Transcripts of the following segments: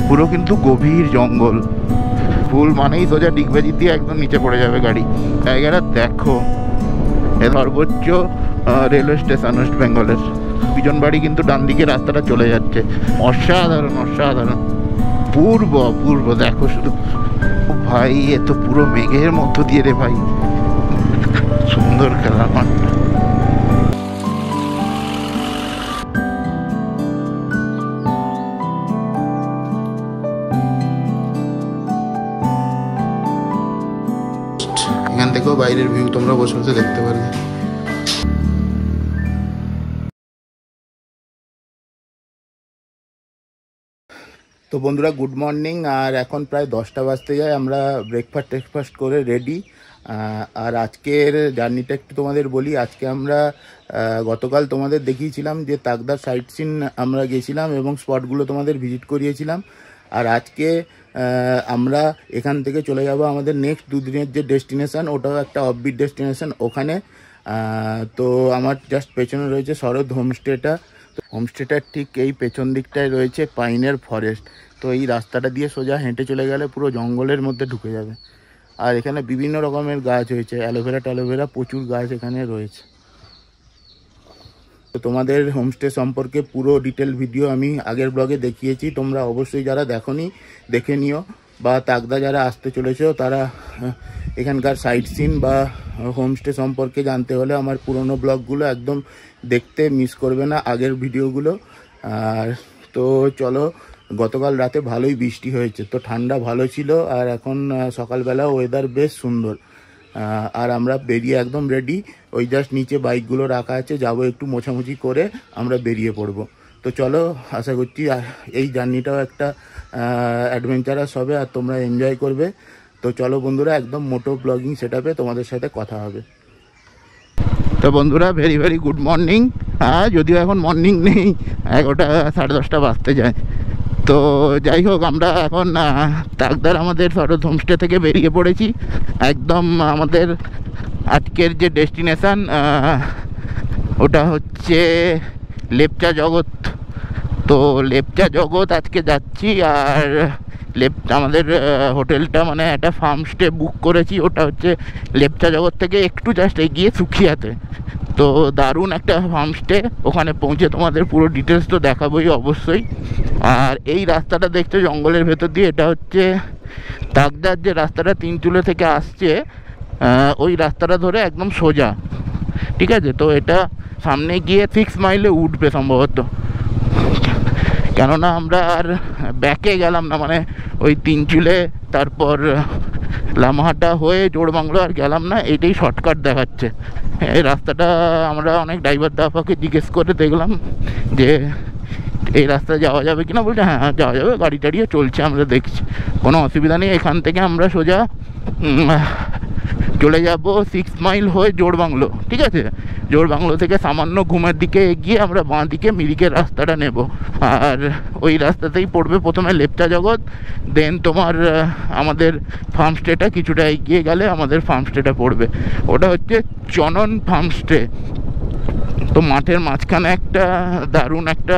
পুরো কিন্তু গভীর জঙ্গল। ফুল মানেই সোজা ডিগবাজি দিয়ে একদম নিচে পড়ে যাবে গাড়ি। জায়গাটা দেখো, সর্বোচ্চ রেলওয়ে স্টেশন ওয়েস্ট বেঙ্গলের। পিজন বাড়ি কিন্তু ডান দিকে রাস্তাটা চলে যাচ্ছে। অসাধারণ অসাধারণ। পূর্ব পূর্ব দেখো শুধু ভাই, এ তো পুরো মেঘের মধ্য দিয়ে রে ভাই। সুন্দর খেলার মাঠ। এখান থেকেও বাইরের ভিউ তোমরা বসে বসে দেখতে পারবে। তো বন্ধুরা গুড মর্নিং। আর এখন প্রায় 10টা বাজতে যায়। আমরা ব্রেকফাস্ট করে রেডি। আর আজকের জার্নিটা একটু তোমাদের বলি। আজকে আমরা গতকাল তোমাদের দেখিয়েছিলাম যে তাকদার সাইট সিন আমরা গেছিলাম এবং স্পটগুলো তোমাদের ভিজিট করিয়েছিলাম। আর আজকে আমরা এখান থেকে চলে যাব আমাদের নেক্সট দুদিনের যে ডেস্টিনেশান, ওটাও একটা অফবিট ডেস্টিনেশান ওখানে। তো আমার জাস্ট পেছনে রয়েছে শরৎ হোমস্টেটা। হোমস্টেটার ঠিক এই পেছন দিকটায় রয়েছে পাইনের ফরেস্ট। তো এই রাস্তাটা দিয়ে সোজা হেঁটে চলে গেলে পুরো জঙ্গলের মধ্যে ঢুকে যাবে। আর এখানে বিভিন্ন রকমের গাছ হয়েছে, অ্যালোভেরা প্রচুর গাছ এখানে রয়েছে। তো তোমাদের হোমস্টে সম্পর্কে পুরো ডিটেল ভিডিও আমি আগের ব্লগে দেখিয়েছি, তোমরা অবশ্যই যারা দেখোনি দেখে নিও। বা তাকদা যারা আসতে চলেছো তারা এখানকার সাইট সিন বা হোমস্টে সম্পর্কে জানতে হলে আমার পুরনো ব্লগগুলো একদম দেখতে মিস করবে না, আগের ভিডিওগুলো। আর তো চলো, গতকাল রাতে ভালোই বৃষ্টি হয়েছে, তো ঠান্ডা ভালো ছিল। আর এখন সকালবেলা ওয়েদার বেশ সুন্দর। আর আমরা বেরিয়ে একদম রেডি। ওই জাস্ট নিচে বাইকগুলো রাখা আছে, যাবো একটু মোছামুছি করে আমরা বেরিয়ে পড়বো। তো চলো, আশা করছি এই জার্নিটাও একটা অ্যাডভেঞ্চারাস হবে আর তোমরা এনজয় করবে। তো চলো বন্ধুরা, একদম মোটো ব্লগিং সেটআপে তোমাদের সাথে কথা হবে। তো বন্ধুরা ভেরি ভেরি গুড মর্নিং। যদিও এখন মর্নিং নেই, 11টা 10:30 বাজতে যায়। তো যাই হোক, আমরা এখন তাকদার আমাদের শরৎ হোমস্টে থেকে বেরিয়ে পড়েছি। একদম আমাদের আজকের যে ডেস্টিনেশান ওটা হচ্ছে লেপচা জগৎ। তো লেপচা জগৎ আজকে যাচ্ছি। আর আমাদের হোটেলটা মানে একটা ফার্ম স্টে বুক করেছি, ওটা হচ্ছে লেপচা জগৎ থেকে একটু জাস্ট এগিয়ে সুখিয়াতে। তো দারুণ একটা ফার্ম স্টে। ওখানে পৌঁছে তোমাদের পুরো ডিটেলস তো দেখাবোই অবশ্যই। আর এই রাস্তাটা দেখছো জঙ্গলের ভেতর দিয়ে, এটা হচ্ছে তাকদার যে রাস্তাটা তিনচুলে থেকে আসছে, ওই রাস্তাটা ধরে একদম সোজা, ঠিক আছে। তো এটা সামনে গিয়ে 6 মাইলে উঠবে সম্ভবত, কেননা আমরা আর ব্যাকে গেলাম না, মানে ওই তিনচুলে তারপর লামাহাটা হয়ে জোড়বাংলো আর গেলাম না, এইটাই শর্টকাট দেখাচ্ছে। এই রাস্তাটা আমরা অনেক ড্রাইভার দাফাকে জিজ্ঞেস করে দেখলাম যে এই রাস্তায় যাওয়া যাবে কিনা। বলছে হ্যাঁ যাওয়া যাবে, গাড়ি টাড়িও চলছে, আমরা দেখছি, কোনো অসুবিধা নেই। এখান থেকে আমরা সোজা চলে যাব 6 মাইল হয়ে জোড়বাংলো, ঠিক আছে। জোড়বাংলো থেকে সামান্য ঘুমের দিকে এগিয়ে আমরা বাঁ দিকে মিরিকের রাস্তাটা নেব। আর ওই রাস্তাতেই পড়বে প্রথমে লেপচা জগৎ, দেন তোমার আমাদের ফার্ম স্টেটা কিছুটা এগিয়ে গেলে আমাদের ফার্ম স্টেটা পড়বে। ওটা হচ্ছে চনন ফার্ম স্টে। তো মাঠের মাঝখানে একটা দারুণ একটা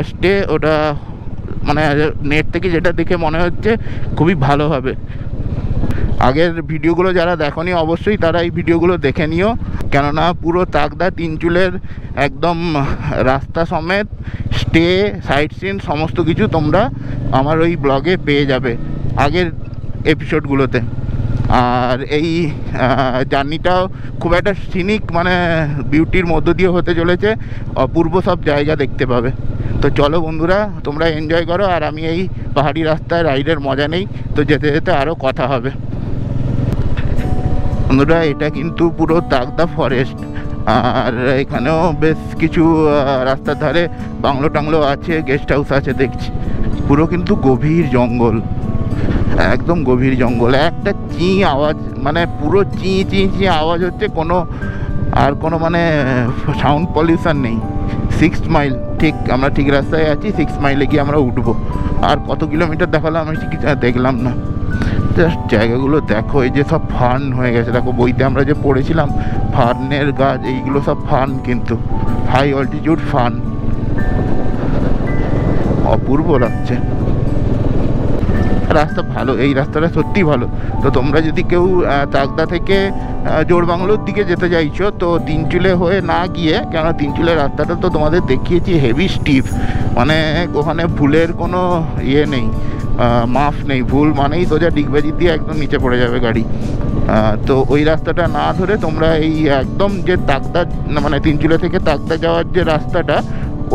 স্টে। ওটা মানে নেট থেকে যেটা দেখে মনে হচ্ছে খুবই ভালো হবে। আগের ভিডিওগুলো যারা দেখোনি অবশ্যই তারা এই ভিডিওগুলো দেখে নিও, কেননা পুরো তাকদা তিনচুলের একদম রাস্তা সমেত স্টে, সাইট সিন সমস্ত কিছু তোমরা আমার ওই ব্লগে পেয়ে যাবে আগের এপিসোডগুলোতে। আর এই জার্নিটাও খুব একটা সিনিক মানে বিউটির মধ্য দিয়ে হতে চলেছে, অপূর্ব সব জায়গা দেখতে পাবে। তো চলো বন্ধুরা, তোমরা এনজয় করো আর আমি এই পাহাড়ি রাস্তায় রাইডের মজা নেই। তো যেতে যেতে আরও কথা হবে। বন্ধুরা এটা কিন্তু পুরো তাকদা ফরেস্ট, আর এখানেও বেশ কিছু রাস্তার ধারে বাংলো টাংলো আছে, গেস্ট হাউস আছে দেখছি। পুরো কিন্তু গভীর জঙ্গল, একদম গভীর জঙ্গল। একটা আওয়াজ, মানে পুরো চি আওয়াজ হচ্ছে, কোনো মানে সাউন্ড পলিউশন নেই। 6 মাইল ঠিক, আমরা ঠিক রাস্তায় আছি। 6 মাইলে গিয়ে আমরা উঠবো। আর কত কিলোমিটার দেখালো আমি ঠিক দেখলাম না। জাস্ট জায়গাগুলো দেখো, এই যে সব ফার্ন হয়ে গেছে। দেখো বইতে আমরা যে পড়েছিলাম ফার্নের গাছ, এইগুলো সব ফার্ন, কিন্তু হাই অল্টিটিউড ফার্ন। অপূর্ব লাগছে। রাস্তা ভালো, এই রাস্তাটা সত্যিই ভালো। তো তোমরা যদি কেউ তাকদা থেকে জোড়বাংলোর দিকে যেতে চাইছো তো তিনচুলে হয়ে না গিয়ে, কেন তিনচুলের রাস্তাটা তো তোমাদের দেখিয়েছি হেভি স্টিপ, মানে ওখানে ভুলের কোনো ইয়ে নেই, মাফ নেই। ভুল মানেই সোজা ডিগবাজি দিয়ে একদম নিচে পড়ে যাবে গাড়ি। তো ওই রাস্তাটা না ধরে তোমরা এই একদম যে তাকদা মানে তিনচুলে থেকে তাকদা যাওয়ার যে রাস্তাটা,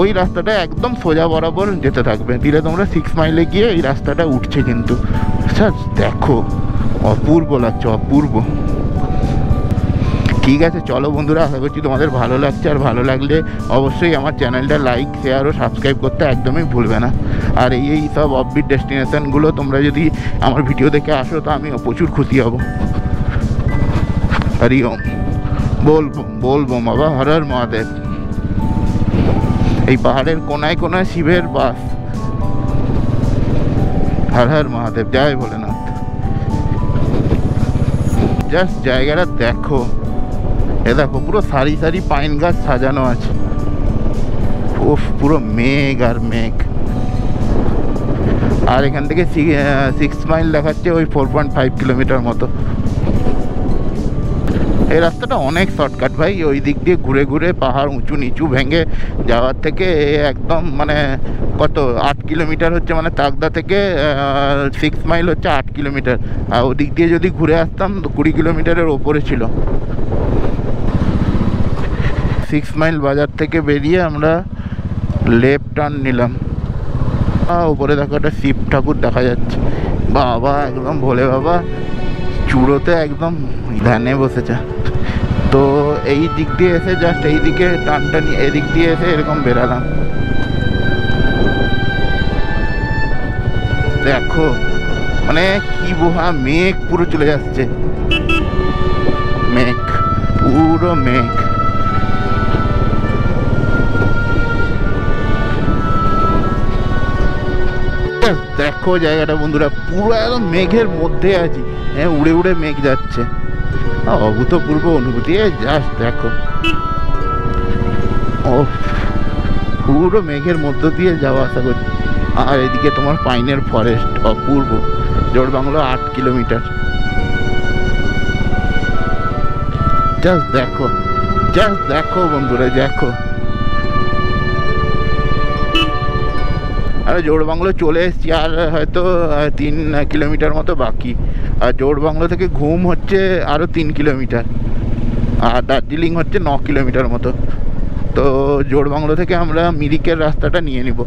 ওই রাস্তাটা একদম সোজা বরাবর যেতে থাকবে, দিলে তোমরা 6 মাইলে গিয়ে এই রাস্তাটা উঠছে কিন্তু। স্যার দেখো অপূর্ব লাগছে, অপূর্ব। ঠিক আছে চলো বন্ধুরা, আশা করছি তোমাদের ভালো লাগছে, আর ভালো লাগলে অবশ্যই আমার চ্যানেলটা লাইক, শেয়ার ও সাবস্ক্রাইব করতে একদমই ভুলবে না। আর এই সব অফবিট ডেস্টিনেশনগুলো তোমরা যদি আমার ভিডিও দেখে আসো তো আমি প্রচুর খুশি হব। হরি ওম, বলবো বাবা, হর হর মহাদেব। এই পাহাড়ের কোনায় কোনায় শিবের বাস। হর হর মহাদেব, জয় ভোলেনাথ। জাস্ট জায়গাটা দেখো, এ দেখো পুরো সারি সারি পাইন গাছ সাজানো আছে। ওফ, পুরো মেঘ আর মেঘ। আর এখান থেকে 6 মাইল দেখাচ্ছে, ওই 4.5 কিলোমিটার মতো। এই রাস্তাটা অনেক শর্টকাট ভাই, ওই দিক দিয়ে ঘুরে ঘুরে পাহাড় উঁচু নিচু ভেঙে যাওয়ার থেকে একদম মানে কত 8 কিলোমিটার হচ্ছে, মানে তাকদা থেকে 6 মাইল হচ্ছে 8 কিলোমিটার। আর ওদিক দিয়ে যদি ঘুরে আসতাম তো 20 কিলোমিটারের ওপরে ছিল। 6 মাইল বাজার থেকে বেরিয়ে আমরা লেফট টার্ন নিলাম। উপরে দেখো একটা শিব ঠাকুর দেখা যাচ্ছে, বাবা একদম ভোলে বাবা চূড়োতে একদম ধ্যানে বসেছে। তো এই দিক দিয়ে এসে জাস্ট এই দিকে টানটা নিয়ে এদিক দিয়ে এসে এরকম বেরালাম। দেখো মানে কি বোহা মেঘ পুরো চলে যাচ্ছে, মেঘ পুরো মেঘ। দেখো জায়গাটা বন্ধুরা, পুরো একদম মেঘের মধ্যে আছি, হ্যাঁ উড়ে উড়ে মেঘ যাচ্ছে, অভূতপূর্ব অনুভূতি। জাস্ট দেখো, ও পুরো মেঘের মধ্য দিয়ে যাওয়া আসা করছি। আর এদিকে তোমার পাইনের ফরেস্ট, অপূর্ব। জোড়বাংলো 8 কিলোমিটার। জাস্ট দেখো বন্ধুরা, দেখো। আর জোড়বাংলো চলে এসেছি, আর হয়তো 3 কিলোমিটার মতো বাকি। আর জোড়বাংলো থেকে ঘুম হচ্ছে আরও 3 কিলোমিটার, আর দার্জিলিং হচ্ছে 9 কিলোমিটার মতো। তো জোড়বাংলো থেকে আমরা মিরিকের রাস্তাটা নিয়ে নিব,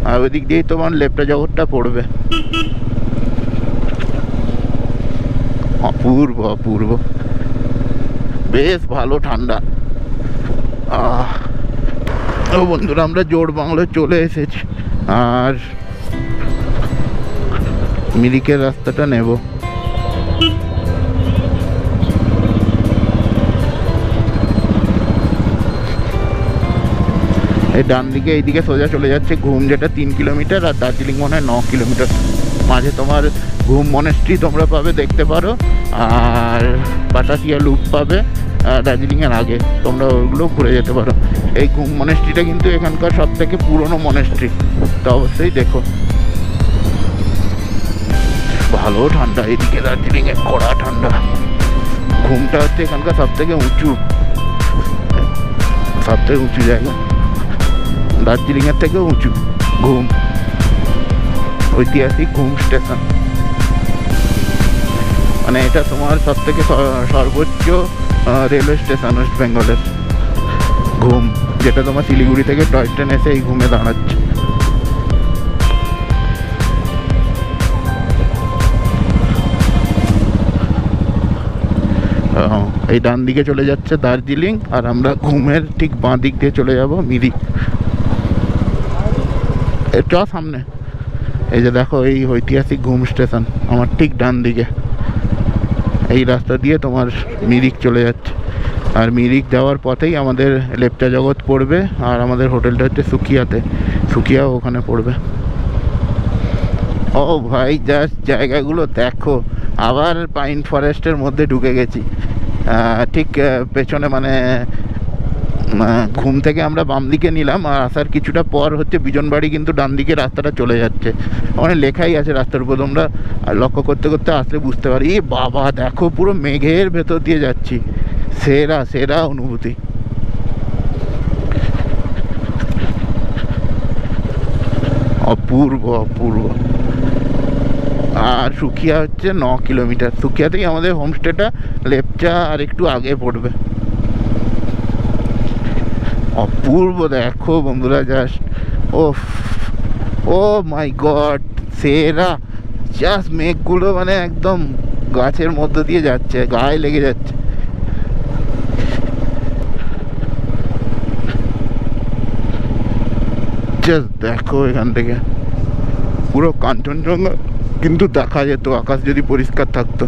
আর ওই দিক দিয়েই তোমার লেপটা জগৎটা পড়বে। অপূর্ব অপূর্ব, বেশ ভালো ঠান্ডা। ও বন্ধুরা, আমরা জোড়বাংলো চলে এসেছি, আর মিরিকের রাস্তাটা নেব। এই ডান দিকে এইদিকে সোজা চলে যাচ্ছে ঘুম, যেটা 3 কিলোমিটার, আর দার্জিলিং মনে হয় 9 কিলোমিটার। মাঝে তোমার ঘুম মনেস্ট্রি তোমরা পাবে, দেখতে পারো, আর বাতাসিয়া লুপ পাবে দার্জিলিংয়ের আগে, তোমরা ওইগুলো ঘুরে যেতে পারো। এই ঘুম মনেস্ট্রিটা কিন্তু এখানকার সব থেকে পুরনো মনেস্ট্রি, তো অবশ্যই দেখো। ভালো ঠান্ডা এদিকে, দার্জিলিংয়ে কড়া ঠান্ডা। ঘুমটা হচ্ছে এখানকার সব থেকে উঁচু জায়গা, দার্জিলিংয়ের থেকেও উঁচু ঘুম, ঐতিহাসিক ঘুম স্টেশন। মানে এটা তোমার সব থেকে সর্বোচ্চ রেলওয়ে স্টেশন ওয়েস্ট বেঙ্গলের, ঘুম, যেটা তোমার শিলিগুড়ি থেকে টয় ট্রেন এসে এই ঘুমে দাঁড়াচ্ছে। এই ডান দিকে চলে যাচ্ছে দার্জিলিং, আর আমরা ঘুমের ঠিক বাঁ দিক দিয়ে চলে যাব মিরিক। চ সামনে, এই যে দেখো এই ঐতিহাসিক ঘুম স্টেশন আমার ঠিক ডান দিকে। এই রাস্তা দিয়ে তোমার মিরিক চলে যাচ্ছে, আর মিরিক যাওয়ার পথেই আমাদের লেপচা জগৎ পড়বে, আর আমাদের হোটেলটা হচ্ছে সুকিয়াও ওখানে পড়বে। ও ভাই, জাস্ট জায়গাগুলো দেখো, আবার পাইন ফরেস্টের মধ্যে ঢুকে গেছি। ঠিক পেছনে মানে ঘুম থেকে আমরা বাম দিকে নিলাম, আর আসার কিছুটা পর হচ্ছে বিজনবাড়ি, কিন্তু ডান দিকে রাস্তাটা চলে যাচ্ছে। ওখানে লেখাই আছে রাস্তার উপর, তোমরা লক্ষ্য করতে করতে আসলে বুঝতে পারি। এ বাবা দেখো, পুরো মেঘের ভেতর দিয়ে যাচ্ছি, সেরা সেরা অনুভূতি। অপূর্ব অপূর্ব। আর সুখিয়া হচ্ছে 9 কিলোমিটার। সুখিয়া থেকে আমাদের হোমস্টেটা লেপচা আর একটু আগে পড়বে। অপূর্ব দেখো বন্ধুরা, জাস্ট ও মাই গড, সেরা। জাস্ট মেঘগুলো মানে একদম গাছের মধ্য দিয়ে যাচ্ছে, গায়ে লেগে যাচ্ছে। জাস্ট দেখো এখান থেকে পুরো কাঞ্চনজঙ্ঘা কিন্তু দেখা যেত, আকাশ যদি পরিষ্কার থাকতো।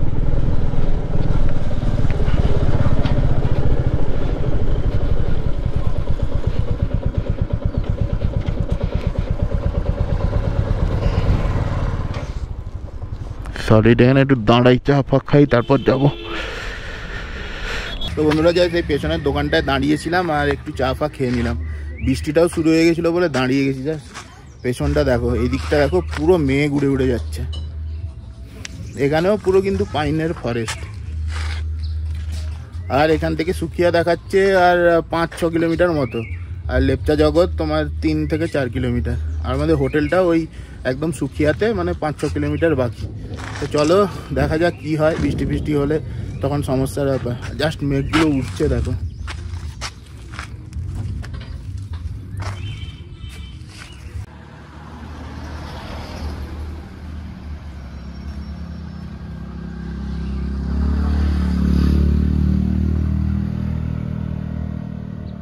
সরি, এখানে একটু দাঁড়াই, চা ফা খাই, তারপর যাব। তো বন্ধুরা, যাই সেই পেছনের দোকানটায় দাঁড়িয়েছিলাম আর একটু চা ফা খেয়ে নিলাম। বৃষ্টিটাও শুরু হয়ে গেছিলো বলে দাঁড়িয়ে গেছি। জাস্ট পেছনটা দেখো, এই দিকটা দেখো, পুরো মেঘ উড়ে উড়ে যাচ্ছে। এখানেও পুরো কিন্তু পাইনের ফরেস্ট। আর এখান থেকে সুখিয়া দেখাচ্ছে আর 5-6 কিলোমিটার মতো, আর লেপচা জগৎ তোমার 3 থেকে 4 কিলোমিটার। আর আমাদের হোটেলটা ওই একদম সুখিয়াতে, মানে 5-6 কিলোমিটার বাকি। তো চলো দেখা যাক কি হয়। বৃষ্টি বৃষ্টি হলে তখন সমস্যার ব্যাপার। জাস্ট মেঘগুলো উঠছে দেখো।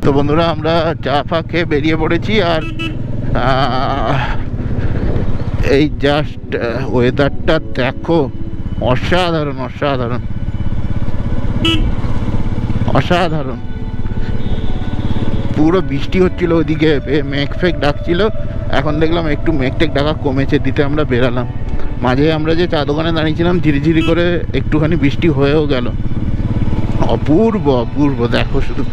তো বন্ধুরা, আমরা চা ফা খেয়ে বেরিয়ে পড়েছি। আর এই জাস্ট ওয়েদারটা দেখো, অসাধারণ অসাধারণ অসাধারণ। পুরো বৃষ্টি হচ্ছিল ওইদিকে, মেঘ ফেক ডাকছিল। এখন দেখলাম একটু মেঘ টেক ডাকা কমেছে, দিতে আমরা বেরালাম। মাঝে আমরা যে চা দোকানে দাঁড়িয়েছিলাম, ঝিরিঝিরি করে একটুখানি বৃষ্টি হয়েও গেল। অপূর্ব অপূর্ব, দেখো শুধু।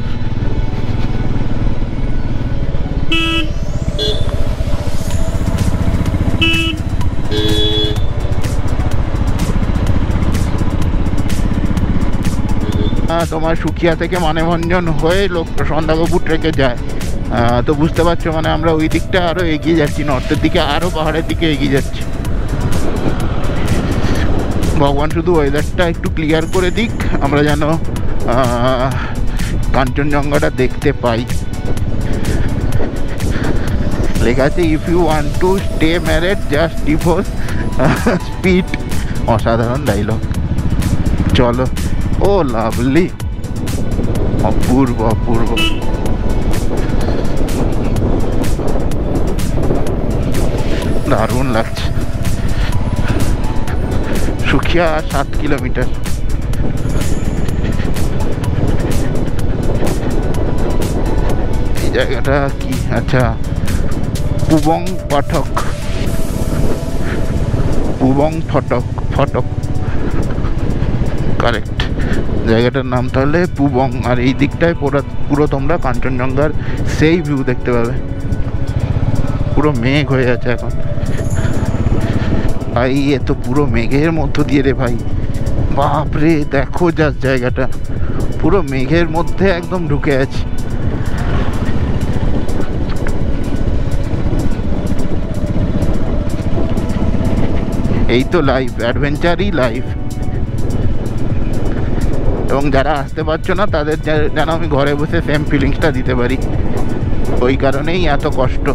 তোমার সুখিয়া থেকে মানেভঞ্জন হয়ে লোক সন্ধ্যাগপুর ট্রেকে যায়। তো বুঝতে পারছো, মানে আমরা ওই দিকটা আরো এগিয়ে যাচ্ছি, নর্থের দিকে, আরো পাহাড়ের দিকে এগিয়ে যাচ্ছি। ভগবান শুধু ওয়েদারটা একটু ক্লিয়ার করে দিক, আমরা যেন কাঞ্চনজঙ্ঘাটা দেখতে পাই। লেখা আছে, if you want to stay married just divorce speed. অসাধারণ ডায়লগ। চলো, ও লাভলি, অপূর্ব অপূর্ব। দারুণ লাগছে। সুখিয়া 7 কিলোমিটার। এই জায়গাটা কি? আচ্ছা, পুবং পাঠক, পুবং ফটক, ফটক কারেক্ট জায়গাটার নাম তাহলে পুবং। আর এই দিকটায় পুরো তোমরা কাঞ্চনজঙ্ঘার সেই ভিউ দেখতে পাবে। পুরো মেঘ হয়ে আছে এখন ভাই, এ তো পুরো মেঘের মধ্য দিয়ে রে ভাই। বাপরে দেখো, জাস্ট জায়গাটা পুরো মেঘের মধ্যে একদম ঢুকে আছে। এই তো লাইফ, অ্যাডভেঞ্চারই লাইফ। এবং যারা আসতে পারছো না, তাদের যেন আমি ঘরে বসে সেম ফিলিংসটা দিতে পারি, ওই কারণেই এত কষ্ট।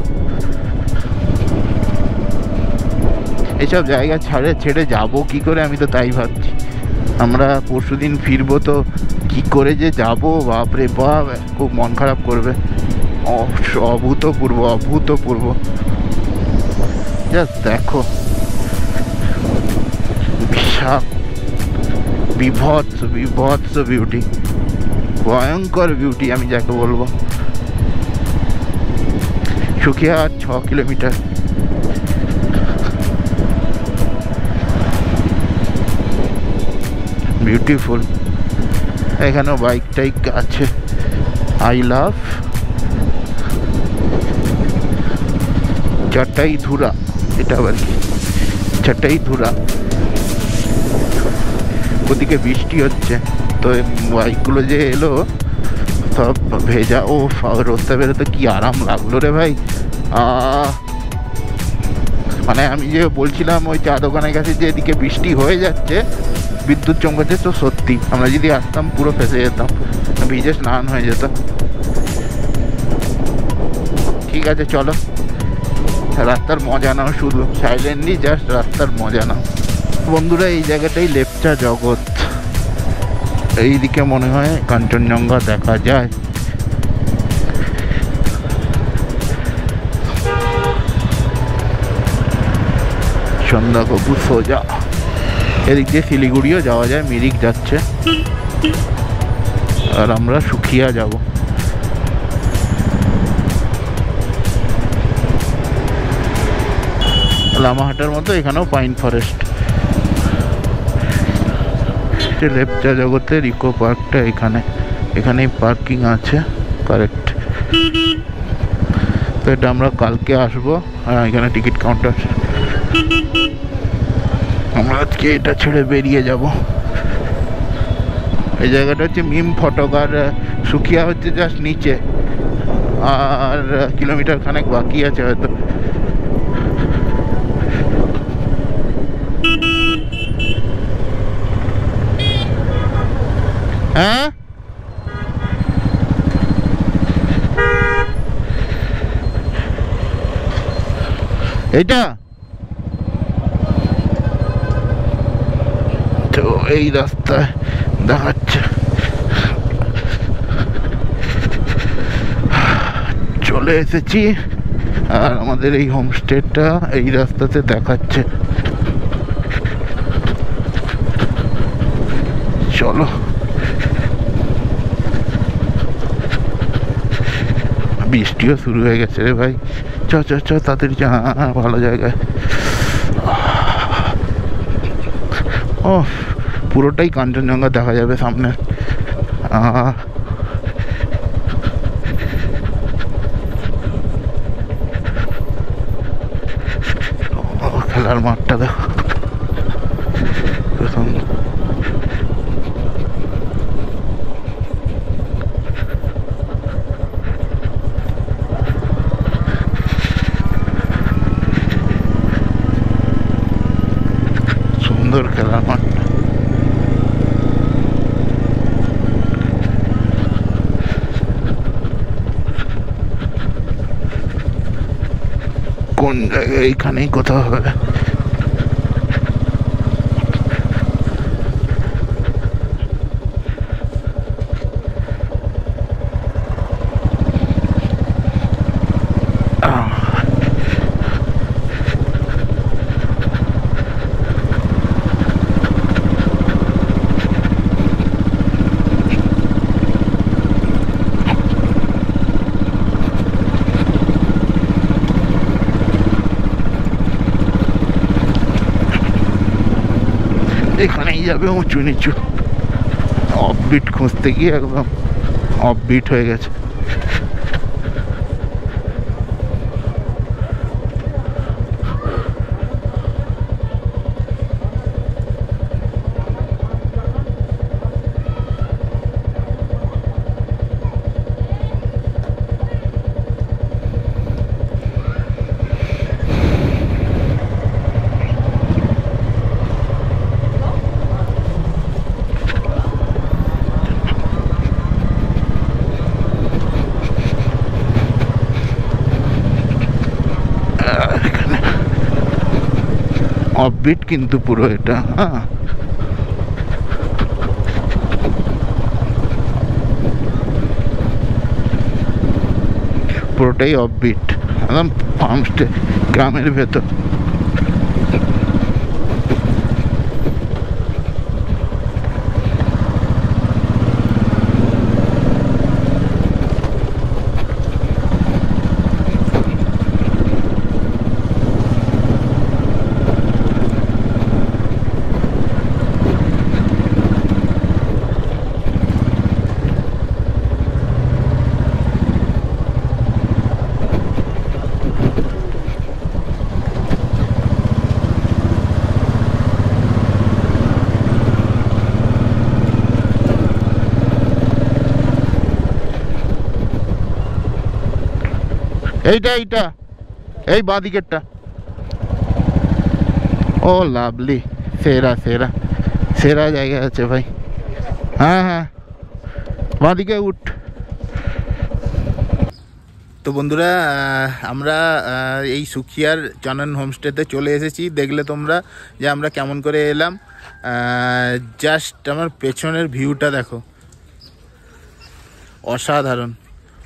এসব জায়গা ছেড়ে যাবো কি করে, আমি তো তাই ভাবছি। আমরা পরশুদিন ফিরবো, তো কি করে যে যাবো, বাপরে বাপ, খুব মন খারাপ করবে। অভূতপূর্ব অভূতপূর্ব। জাস্ট দেখো, বিশাল বিভৎস বিভৎস বিউটি, ভয়ঙ্কর বিউটি আমি যাকে বলবো। সুখিয়া 6 কিলোমিটার। বিউটিফুল। এখানেও বাইক টাইক আছে, আই লাভ চাটাই ধুরা। এটা আবার কি? চাটাই ধুরা। ওদিকে বৃষ্টি হচ্ছে, তো বাইকগুলো যে এলো সব ভেজা। ও রোদটা বেরোতে কি আরাম লাগলো রে ভাই। মানে আমি যে বলছিলাম ওই চা দোকানের কাছে যে এদিকে বৃষ্টি হয়ে যাচ্ছে, বিদ্যুৎ চমকাচ্ছে, তো সত্যি আমরা যদি আসতাম পুরো ফেসে যেতাম, ভিজে স্নান হয়ে যেত। ঠিক আছে চলো, রাস্তার মজা নাও, শুধু সাইলেন্টলি জাস্ট রাস্তার মজা নাও বন্ধুরা। এই জায়গাটাই লেপচা জগৎ। এইদিকে মনে হয় কাঞ্চনজঙ্ঘা দেখা যায়। সন্ধ্যা কপুর সোজা এদিক দিয়ে শিলিগুড়িও যাওয়া যায়, মিরিক যাচ্ছে, আর আমরা সুখিয়া যাব। লামাহাটার মতো এখানেও পাইন ফরেস্ট। লেপচা জগতের ইকো পার্কটা এখানেই পার্কিং আছে, কারেক্ট। তো এটা আমরা কালকে আসবো। এখানে টিকিট কাউন্টার। আমরা আজকে এটা ছেড়ে বেরিয়ে যাব। এই জায়গাটা হচ্ছে মিম ফটক, আর সুখিয়া হচ্ছে জাস্ট নিচে, আর কিলোমিটার খানেক বাকি আছে হয়তো। হ্যাঁ এইটা তো এই রাস্তায় দেখাচ্ছে। চলে এসেছি, আর আমাদের এই হোমস্টেটা এই রাস্তাতে দেখাচ্ছে। চলো বৃষ্টিও শুরু হয়ে গেছে রে ভাই। চ চ চ তাড়াতাড়ি চ। ভালো জায়গায়। ও পুরোটাই কাঞ্চনজঙ্ঘা দেখা যাবে সামনে। খেলার মাঠটা দেখো। সুন্দর খেলার মাঠ। কোন জায়গায়? এইখানেই কোথাও হবে। এখানেই যাবে উঁচু নিচু। অফবিট খুঁজতে গিয়ে একদম অফবিট হয়ে গেছে। অফবিট কিন্তু পুরো এটা। হ্যাঁ পুরোটাই অফবিট, একদম ফার্মস্টে, গ্রামের ভেতর। এইটা এইটা এই বাঁ দিকেরটা। ও লাভলি, সেরা সেরা সেরা জায়গা আছে ভাই। হ্যাঁ হ্যাঁ, বাঁ দিকে উঠ। তো বন্ধুরা, আমরা এই সুখিয়ার চানন হোমস্টেতে চলে এসেছি। দেখলে তোমরা যে আমরা কেমন করে এলাম। জাস্ট আমার পেছনের ভিউটা দেখো, অসাধারণ।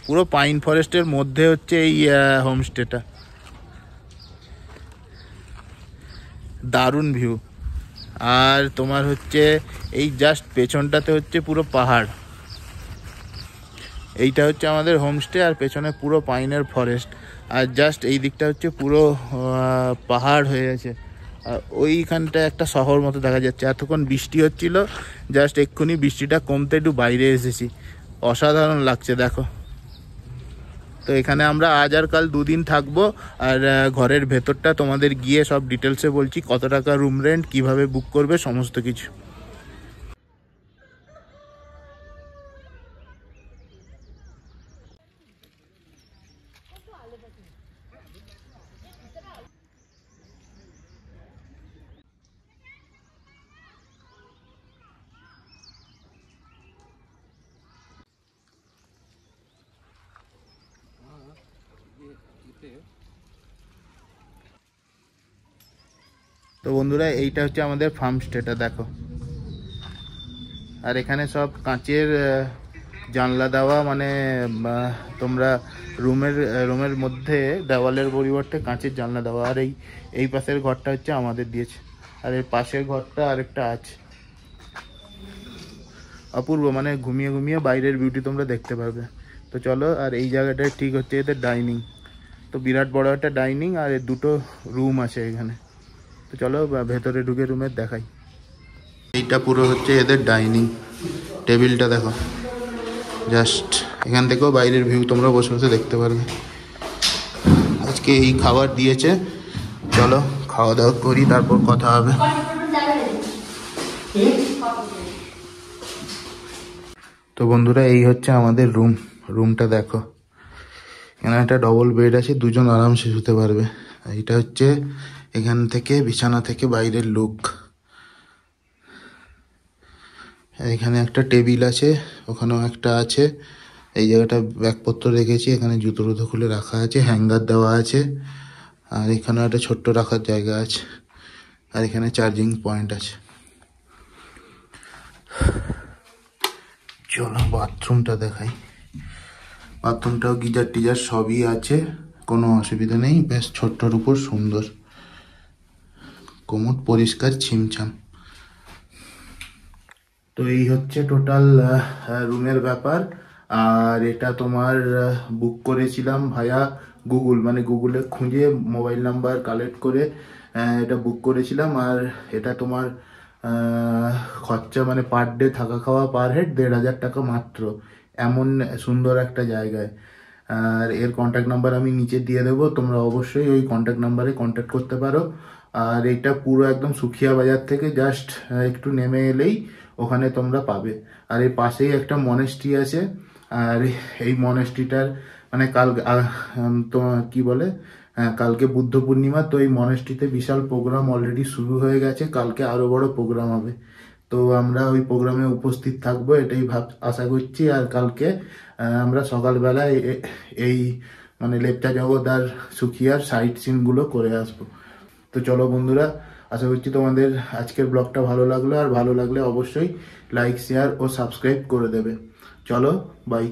পুরো পাইন ফরেস্টের মধ্যে হচ্ছে এই হোমস্টেটা, দারুণ ভিউ। আর তোমার হচ্ছে এই জাস্ট পেছনটাতে হচ্ছে পুরো পাহাড়। এইটা হচ্ছে আমাদের হোমস্টে, আর পেছনে পুরো পাইনের ফরেস্ট। আর জাস্ট এই দিকটা হচ্ছে পুরো পাহাড় হয়ে গেছে। আর ওইখানটা একটা শহর মতো দেখা যাচ্ছে। এতক্ষণ বৃষ্টি হচ্ছিল, জাস্ট এক্ষুনি বৃষ্টিটা কমতে একটু বাইরে এসেছি। অসাধারণ লাগছে দেখো। তো এখানে আমরা আজ আর কাল দুদিন থাকবো। আর ঘরের ভেতরটা তোমাদের গিয়ে সব ডিটেলসে বলছি, কত টাকা রুম রেন্ট, কিভাবে বুক করবে, সমস্ত কিছু। তো বন্ধুরা, এইটা হচ্ছে আমাদের ফার্ম স্টেটা দেখো। আর এখানে সব কাঁচের জানলা দেওয়া, মানে তোমরা রুমের মধ্যে দেওয়ালের পরিবর্তে কাঁচের জানলা দেওয়া। আর এই পাশের ঘরটা হচ্ছে আমাদের দিয়েছে, আর এর পাশের ঘরটা আরেকটা আছে। অপূর্ব, মানে ঘুমিয়ে ঘুমিয়ে বাইরের বিউটি তোমরা দেখতে পারবে। তো চলো, আর এই জায়গাটা ঠিক হচ্ছে এদের ডাইনিং। তো বিরাট বড় একটা ডাইনিং, আর এর দুটো রুম আছে এখানে। তো চলো ভেতরে ঢুকে রুমের দেখাই। এইটা পুরো হচ্ছে এদের ডাইনিং টেবিলটা দেখো। জাস্ট এখান থেকেও বাইরের ভিউ তোমরা বসে বসে দেখতে পারবে। আজকে এই খাবার দিয়েছে, চলো খাওয়া দাওয়া করি, তারপর কথা হবে। তো বন্ধুরা, এই হচ্ছে আমাদের রুমটা দেখো। এখানে একটা ডবল বেড আছে, দুজন আরামসে শুতে পারবে। এইটা হচ্ছে এখান থেকে বিছানা থেকে বাইরের লুক। এখানে একটা টেবিল আছে, ওখানেও একটা আছে। এই জায়গাটা ব্যাগপত্র রেখেছি, এখানে জুতো টুতো খুলে রাখা আছে, হ্যাঙ্গার দেওয়া আছে। আর এখানেও একটা ছোট্ট রাখার জায়গা আছে। আর এখানে চার্জিং পয়েন্ট আছে। চলো বাথরুমটা দেখাই। বাথরুমটাও গিজার টিজার সবই আছে, কোনো অসুবিধা নেই। বেশ ছোট্টর উপর সুন্দর, কোমোড পরিষ্কার ছিমছাম। তো এই হচ্ছে টোটাল রুমের ব্যাপার। আর এটা তোমার বুক করেছিলাম ভায়া গুগল, মানে গুগলে খুঁজে মোবাইল নাম্বার কালেক্ট করে এটা বুক করেছিলাম। আর এটা তোমার খরচা মানে পার ডে থাকা খাওয়া পার হেড 1,500 টাকা মাত্র, এমন সুন্দর একটা জায়গায়। আর এর কন্ট্যাক্ট নাম্বার আমি নিচে দিয়ে দেবো, তোমরা অবশ্যই ওই কন্ট্যাক্ট নাম্বারে কন্ট্যাক্ট করতে পারো। আর এটা পুরো একদম সুখিয়া বাজার থেকে জাস্ট একটু নেমে এলেই ওখানে তোমরা পাবে। আর এর পাশেই একটা মনেস্ট্রি আছে। আর এই মনেস্ট্রিটার মানে তো কি বলে, কালকে বুদ্ধ পূর্ণিমা, তো এই মনেস্ট্রিতে বিশাল প্রোগ্রাম অলরেডি শুরু হয়ে গেছে। কালকে আরো বড় প্রোগ্রাম হবে, তো আমরা ওই প্রোগ্রামে উপস্থিত থাকবো এটাই আশা করছি। আর কালকে আমরা সকালবেলায় এই মানে লেপচা জগৎ আর সুখিয়ার সাইট সিনগুলো করে আসবো। তো চলো বন্ধুরা, আশা করছি তোমাদের আজকের ব্লগটা ভালো লাগলো। আর ভালো লাগলে অবশ্যই লাইক, শেয়ার ও সাবস্ক্রাইব করে দেবে। চলো বাই।